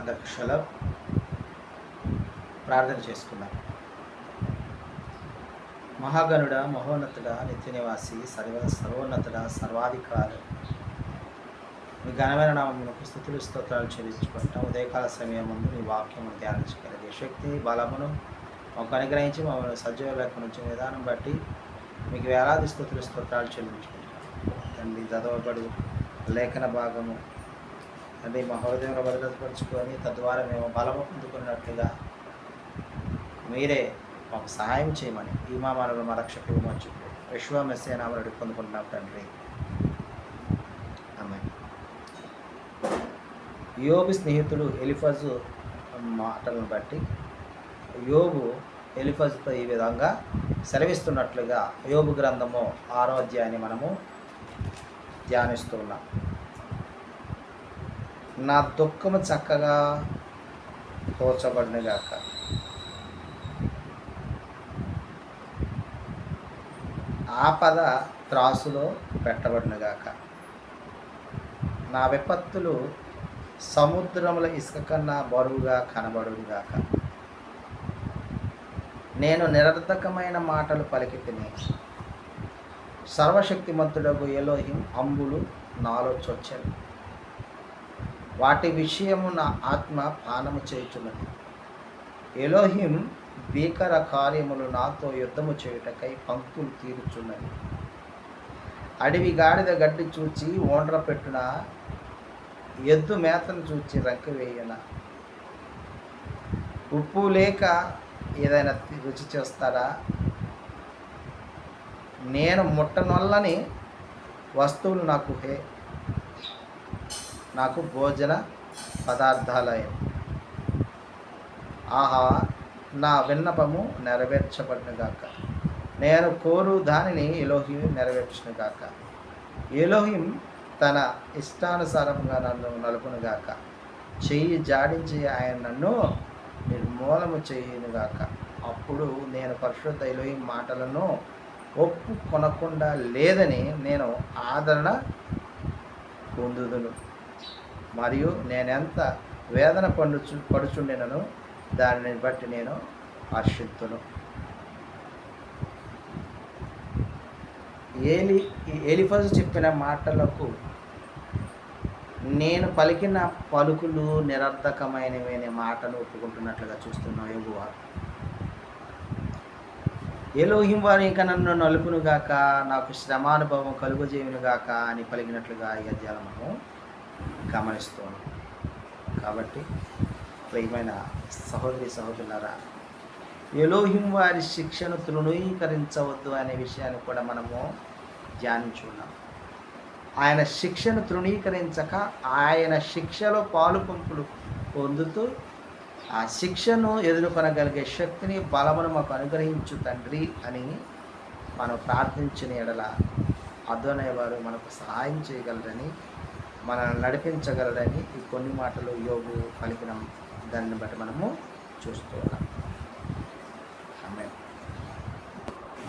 అందరికి షలో ప్రార్థన చేసుకున్నాం. మహాగణుడ, మహోన్నతుడ, నిత్య నివాసి, సర్వోన్నతుడ, సర్వాధికారి, మీ ఘనమైన నామమునకు స్తుతులు స్తోత్రాలు చెల్లించుకుంటాం. ఉదయకాల సమయం ముందు నీ వాక్యమును ధ్యానించగలిగే శక్తి బలమును మాకు అనుగ్రహించి మమ్మల్ని సజీవ లెక్క నుంచి విధానం బట్టి మీకు వేలాది స్తుతులు స్తోత్రాలు చెల్లించుకుంటాం. తండ్రి, చదవబడి లేఖన భాగము తండ్రి మా హృదయంలో భద్రపరుచుకొని తద్వారా మేము బలము పొందుకున్నట్లుగా మీరే మాకు సహాయం చేయమని ఈ మనలో మా రక్షకుడు మంచి విశ్వమెస్సే నామములో పొందుకుంటున్నాం తండ్రి. ఆమేన్. యోబు స్నేహితుడు ఎలీఫజు మాటలను బట్టి యోబు ఎలీఫజుతో ఈ విధంగా సెలవిస్తున్నట్లుగా యోబు గ్రంథము 6వ అధ్యాయాన్ని మనము ధ్యానిస్తున్నాం. నా దుఃఖము చక్కగా తోచబడినగాక, ఆపద త్రాసులో పెట్టబడినగాక, నా విపత్తులు సముద్రముల ఇసుక కన్నా బరువుగా కనబడుగాక. నేను నిరర్థకమైన మాటలు పలికి తిని సర్వశక్తిమంతుడగు ఎలోహిం అంబులు నాలో చొచ్చెను. వాటి విషయము నా ఆత్మ పానము చేయుచున్నది. ఎలోహిం భీకర కార్యములు నాతో యుద్ధము చేయుటకై పంక్తులు తీరుచున్నది. అడవి గాడిద గడ్డి చూచి ఓండ్ర పెట్టున, ఎద్దు మేతను చూచి రంకెవేయన. ఉప్పు లేక ఏదైనా రుచి చేస్తాడా? నేను ముట్టనొల్లని వస్తువులు నాకు భోజన పదార్థాలయ. ఆహా, నా విన్నపము నెరవేర్చబడినగాక. నేను కోరు దానిని ఎలోహిం నెరవేర్చునుగాక. ఎలోహిం తన ఇష్టానుసారంగా నన్ను నలుపునుగాక. చెయ్యి జాడించి ఆయన నన్ను నిర్మూలము చేయునుగాక. అప్పుడు నేను పరిశుద్ధ ఎలోహిం మాటలను ఒప్పుకొనకుండా లేదని నేను ఆదరణ పొందుదును. మరియు నేనెంత వేదన పడుచుండినను దానిని బట్టి నేను హర్షింతును. ఎలీఫజు చెప్పిన మాటలకు నేను పలికిన పలుకులు నిరర్థకమైనవి మాటలు ఒప్పుకుంటున్నట్లుగా చూస్తున్నాం. యోబు వారు ఎలోహిం వారు ఇంకా నన్ను నలుపునుగాక, నాకు శ్రమానుభవం కలుగజేయునుగాక అని పలికినట్లుగా ఈ అధ్యాయం మనము గమనిస్తున్నాం. కాబట్టి ప్రియమైన సహోదరి సహోదరులారా, ఎలోహిం వారి శిక్షను తృణీకరించవద్దు అనే విషయాన్ని కూడా మనము ధ్యానించున్నాం. ఆయన శిక్షను తృణీకరించక ఆయన శిక్షలో పాలు పంపులు పొందుతూ ఆ శిక్షను ఎదుర్కొనగలిగే శక్తిని బలమును మాకు అనుగ్రహించు తండ్రి అని మనం ప్రార్థించిన ఎడల అదోనయ్య వారు మనకు సహాయం చేయగలరని, మనల్ని నడిపించగలరని ఈ కొన్ని మాటలు యోబు పలికిన దాన్ని బట్టి మనము చూస్తూ ఉన్నాం.